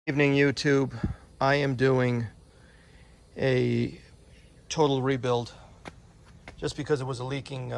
Evening YouTube. I am doing a total rebuild just because it was a leaking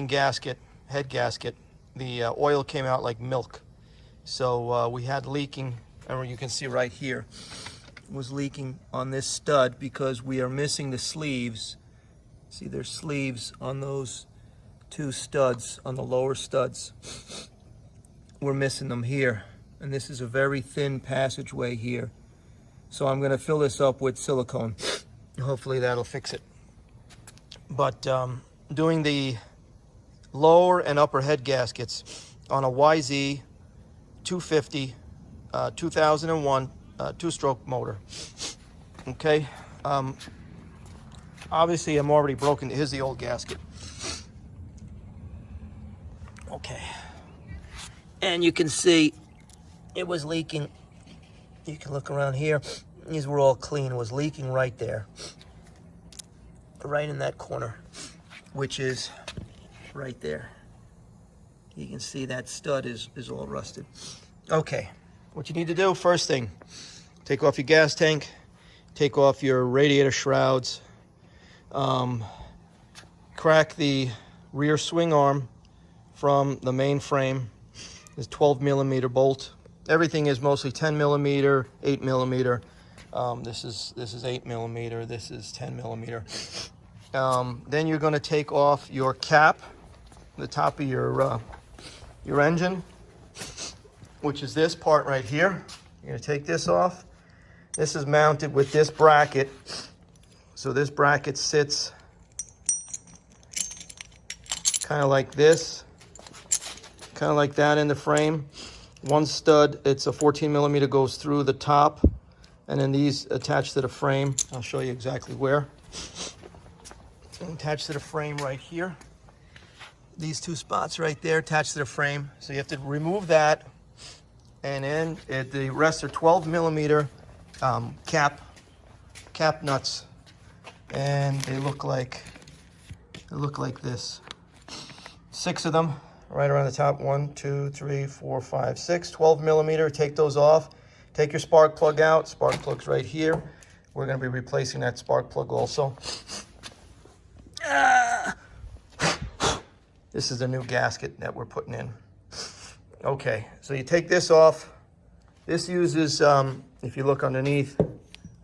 gasket, head gasket. The oil came out like milk, so we had leaking, and you can see right here it was leaking on this stud because we are missing the sleeves. See, there's sleeves on those two studs, on the lower studs. We're missing them here. And this is a very thin passageway here. So I'm going to fill this up with silicone. Hopefully that'll fix it. But doing the lower and upper head gaskets on a YZ250 2001 two-stroke motor. Okay. Obviously I'm already broken. Here's the old gasket. Okay. And you can see it was leaking. You can look around here. These were all clean. It was leaking right there. Right in that corner, which is right there. You can see that stud is all rusted. Okay, what you need to do, first thing, take off your gas tank, take off your radiator shrouds, crack the rear swing arm from the main frame. This 12mm bolt. Everything is mostly 10mm, 8mm. This is 8mm. This is 10mm. Then you're going to take off your cap, the top of your engine, which is this part right here. You're going to take this off. This is mounted with this bracket. So this bracket sits kind of like this, kind of like that in the frame. One stud, it's a 14mm, goes through the top, and then these attach to the frame. I'll show you exactly where. Attached to the frame right here. These two spots right there attached to the frame. So you have to remove that, and then the rest are 12mm cap nuts, and they look like this. 6 of them. Right around the top, 1, 2, 3, 4, 5, 6, 12mm. Take those off. Take your spark plug out. Spark plug's right here. We're going to be replacing that spark plug also. This is the new gasket that we're putting in. Okay, so you take this off. This uses, if you look underneath,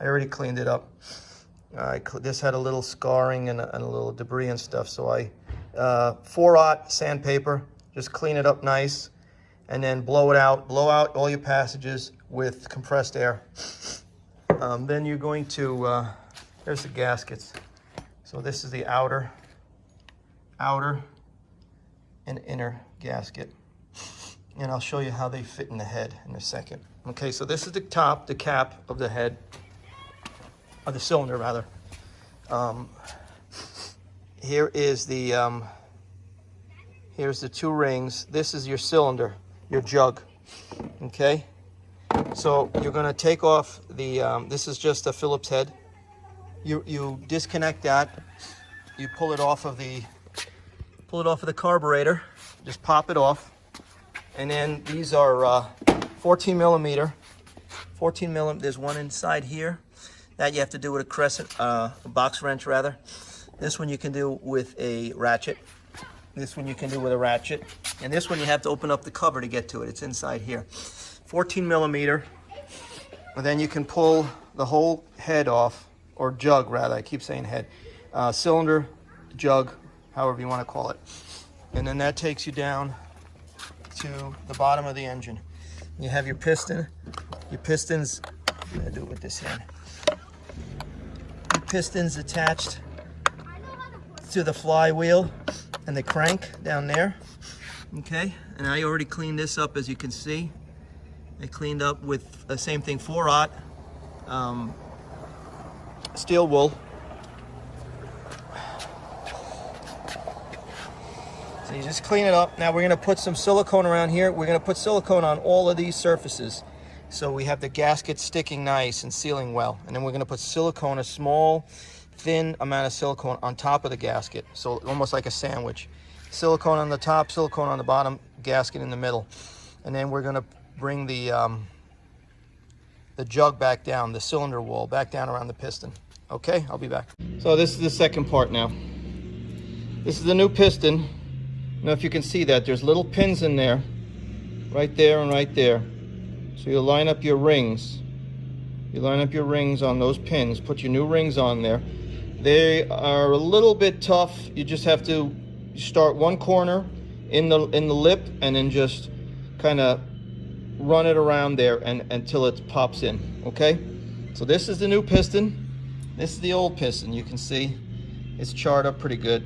I already cleaned it up. This had a little scarring and a little debris and stuff, so I 4-aught sandpaper. Just clean it up nice, and then blow it out. Blow out all your passages with compressed air. Then you're going to, there's the gaskets. So this is the outer and inner gasket. And I'll show you how they fit in the head in a second. Okay, so this is the top, the cap of the head, of the cylinder rather. Here is the, here's the 2 rings. This is your cylinder, your jug, okay? So you're gonna take off the, this is just a Phillips head. You disconnect that, you pull it off of the carburetor, just pop it off. And then these are 14mm, there's one inside here. That you have to do with a crescent, a box wrench rather. This one you can do with a ratchet. This one you can do with a ratchet. And this one you have to open up the cover to get to it. It's inside here. 14mm. And then you can pull the whole head off, or jug rather, I keep saying head. Cylinder, jug, however you want to call it. And then that takes you down to the bottom of the engine. You have your piston. Your piston's, I'm going to do it with this hand. Your piston's attached to the flywheel and the crank down there. Okay, and I already cleaned this up, as you can see. I cleaned up with the same thing, 4-aught steel wool. So you just clean it up. Now we're gonna put some silicone around here. We're gonna put silicone on all of these surfaces. So we have the gasket sticking nice and sealing well. And then we're gonna put silicone, a small, thin amount of silicone on top of the gasket. So almost like a sandwich. Silicone on the top, silicone on the bottom, gasket in the middle. And then we're gonna bring the jug back down, the cylinder wall back down around the piston. Okay, I'll be back. So this is the second part now. This is the new piston. Now if you can see that, there's little pins in there, right there and right there. So you line up your rings. You line up your rings on those pins, put your new rings on there. They are a little bit tough. You just have to start one corner in the lip and then just kind of run it around there until it pops in, okay? So this is the new piston. This is the old piston. You can see it's charred up pretty good.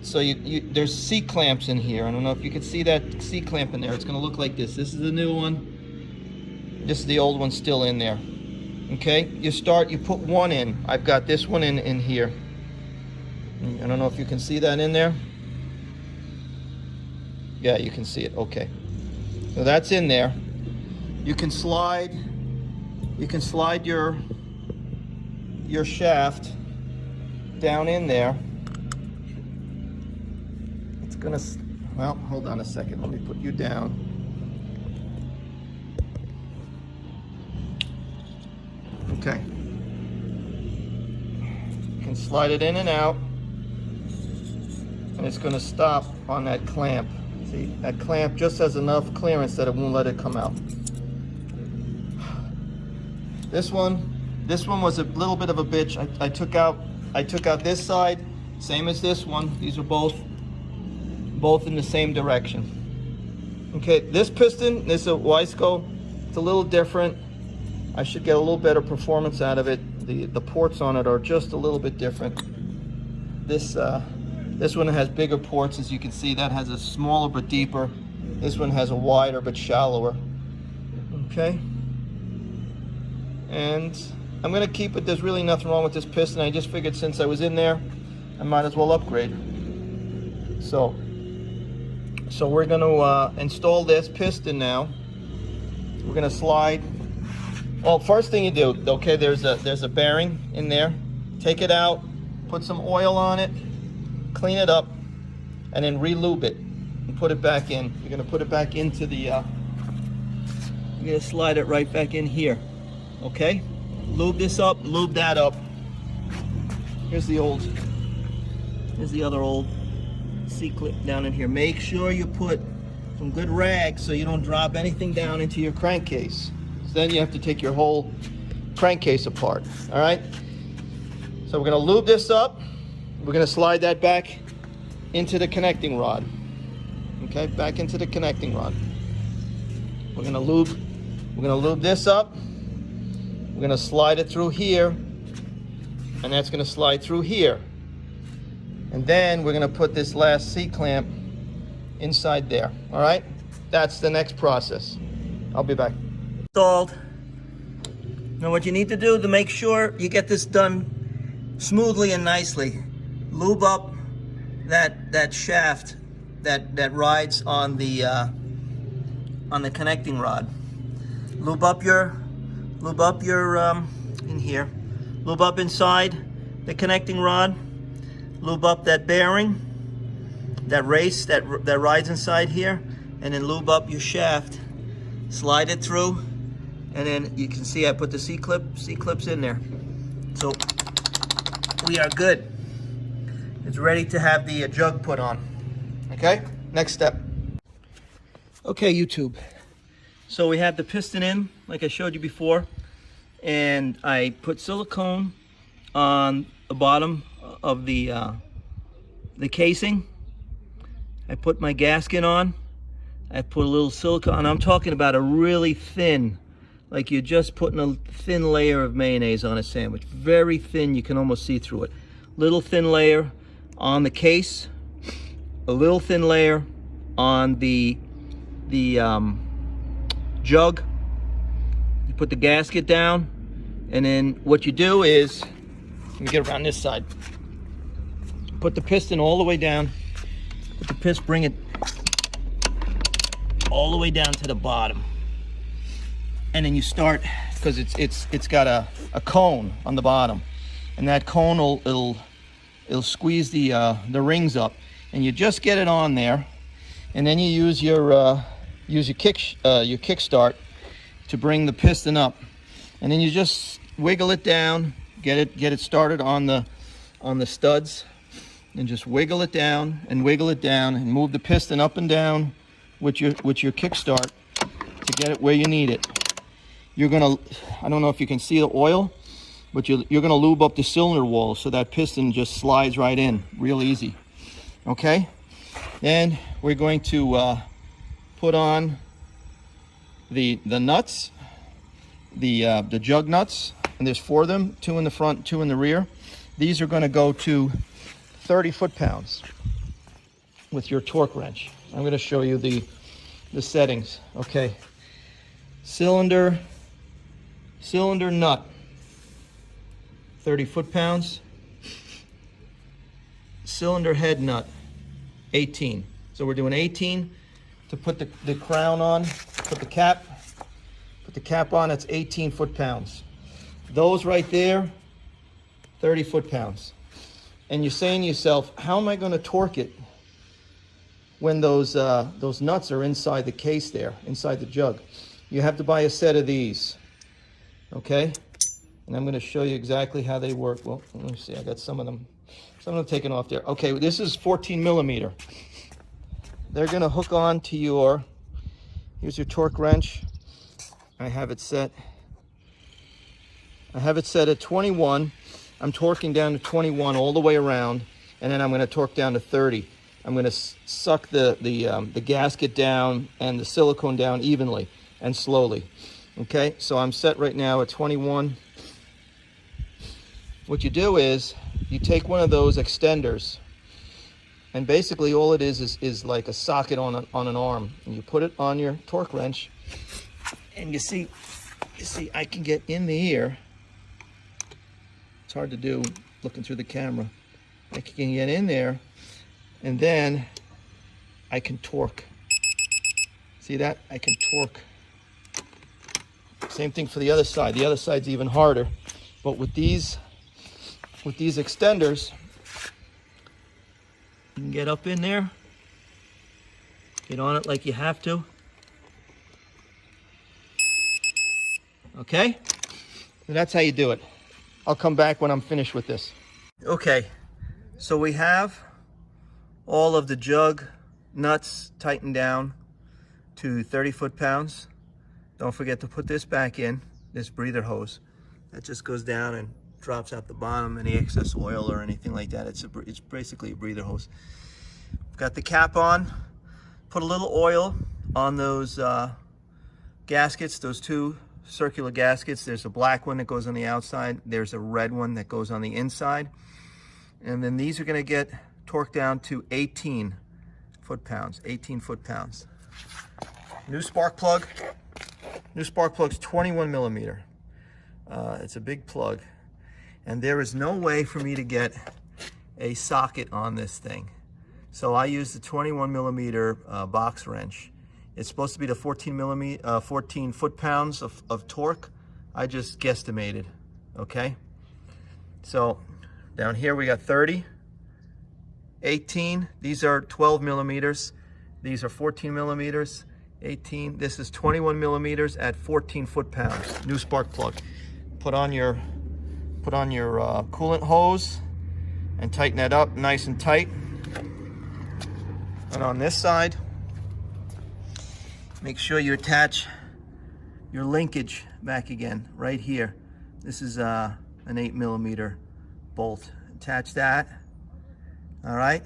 So there's C-clamps in here. I don't know if you can see that C-clamp in there. It's gonna look like this. This is the new one. This is the old one still in there. Okay, you put one in. I've got this one in here. I don't know if you can see that in there. Yeah, you can see it, okay. So that's in there. You can slide your shaft down in there. It's gonna, well, hold on a second. Let me put you down. Okay. You can slide it in and out, and it's going to stop on that clamp. See, that clamp just has enough clearance that it won't let it come out. This one was a little bit of a bitch. I took out this side, same as this one. These are both in the same direction. Okay, this piston, this is a Wiseco. It's a little different. I should get a little better performance out of it. The ports on it are just a little bit different. This one has bigger ports, as you can see. That has a smaller but deeper. This one has a wider but shallower. Okay. And I'm gonna keep it. There's really nothing wrong with this piston. I just figured since I was in there, I might as well upgrade. So we're gonna install this piston now. We're gonna slide. Well, first thing you do, okay, there's a bearing in there. Take it out, put some oil on it, clean it up, and then re-lube it and put it back in. You're gonna put it back into the, you're gonna slide it right back in here, okay? Lube this up, lube that up. Here's the other old C-clip down in here. Make sure you put some good rags so you don't drop anything down into your crankcase. Then you have to take your whole crankcase apart, all right? So we're gonna lube this up. We're gonna slide that back into the connecting rod. Okay, back into the connecting rod. We're gonna lube this up. We're gonna slide it through here, and that's gonna slide through here. And then we're gonna put this last C-clamp inside there, all right? That's the next process. I'll be back. Installed. Now what you need to do to make sure you get this done smoothly and nicely, lube up that shaft that rides on the connecting rod. Lube up your in here. Lube up inside the connecting rod. Lube up that bearing, that race that rides inside here, and then lube up your shaft. Slide it through. And then you can see I put the C-clips in there. So we are good. It's ready to have the jug put on. Okay, next step. Okay, YouTube. So we have the piston in, like I showed you before. And I put silicone on the bottom of the casing. I put my gasket on. I put a little silicone. I'm talking about a really thin, like you're just putting a thin layer of mayonnaise on a sandwich. Very thin, you can almost see through it. Little thin layer on the case, a little thin layer on the jug. You put the gasket down, and then what you do is, let me get around this side. Put the piston all the way down. Put the piston, bring it all the way down to the bottom. And then you start, because it's got a cone on the bottom, and that cone it'll squeeze the rings up, and you just get it on there, and then you use your kickstart to bring the piston up. And then you just wiggle it down, get it started on the studs, and just wiggle it down and move the piston up and down with your kickstart to get it where you need it. You're gonna, I don't know if you can see the oil, but you're gonna lube up the cylinder wall so that piston just slides right in real easy. Okay, then we're going to put on the nuts, the jug nuts, and there's 4 of them, 2 in the front, 2 in the rear. These are going to go to 30 foot-pounds with your torque wrench. I'm going to show you the settings. Okay, cylinder nut, 30 foot-pounds. Cylinder head nut, 18. So we're doing 18 to put the crown on, put the cap on, that's 18 foot-pounds. Those right there, 30 foot-pounds. And you're saying to yourself, how am I going to torque it when those nuts are inside the case there, inside the jug? You have to buy a set of these, okay? And I'm going to show you exactly how they work. Well, let me see, I got some of them taken off there. Okay, this is 14 millimeter. They're going to hook on to here's your torque wrench. I have it set at 21. I'm torquing down to 21 all the way around, and then I'm going to torque down to 30. I'm going to suck the gasket down and the silicone down evenly and slowly. Okay, so I'm set right now at 21. What you do is you take one of those extenders, and basically all it is like a socket on an arm, and you put it on your torque wrench, and you see I can get in the ear. It's hard to do looking through the camera. I can get in there, and then I can torque. See that? I can torque. Same thing for the other side. The other side's even harder, but with these extenders, you can get up in there, get on it like you have to. Okay? And that's how you do it. I'll come back when I'm finished with this. Okay, so we have all of the jug nuts tightened down to 30 foot-pounds. Don't forget to put this back in, this breather hose. That just goes down and drops out the bottom, any excess oil or anything like that. It's basically a breather hose. Got the cap on. Put a little oil on those gaskets, those 2 circular gaskets. There's a black one that goes on the outside. There's a red one that goes on the inside. And then these are going to get torqued down to 18 foot-pounds. 18 foot-pounds. New spark plug. New spark plug's 21 millimeter. It's a big plug. And there is no way for me to get a socket on this thing. So I use the 21 millimeter box wrench. It's supposed to be the 14 foot-pounds of torque. I just guesstimated, okay? So down here we got 30, 18. These are 12 millimeters. These are 14 millimeters, 18. This is 21 millimeters at 14 foot-pounds. New spark plug. Put on your coolant hose and tighten that up nice and tight. And on this side, make sure you attach your linkage back again right here. This is an 8 millimeter bolt. Attach that. All right,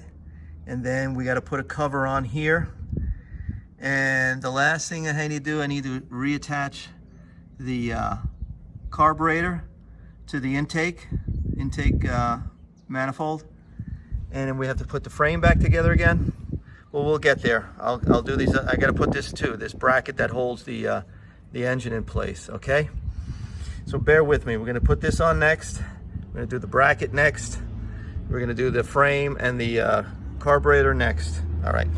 and then we got to put a cover on here. And the last thing I need to do, I need to reattach the carburetor to the intake manifold, and then we have to put the frame back together again. Well, we'll get there. I'll do these. I got to put this too, this bracket that holds the engine in place. Okay, so bear with me. We're going to put this on next. We're going to do the bracket next. We're going to do the frame and the carburetor next. All right.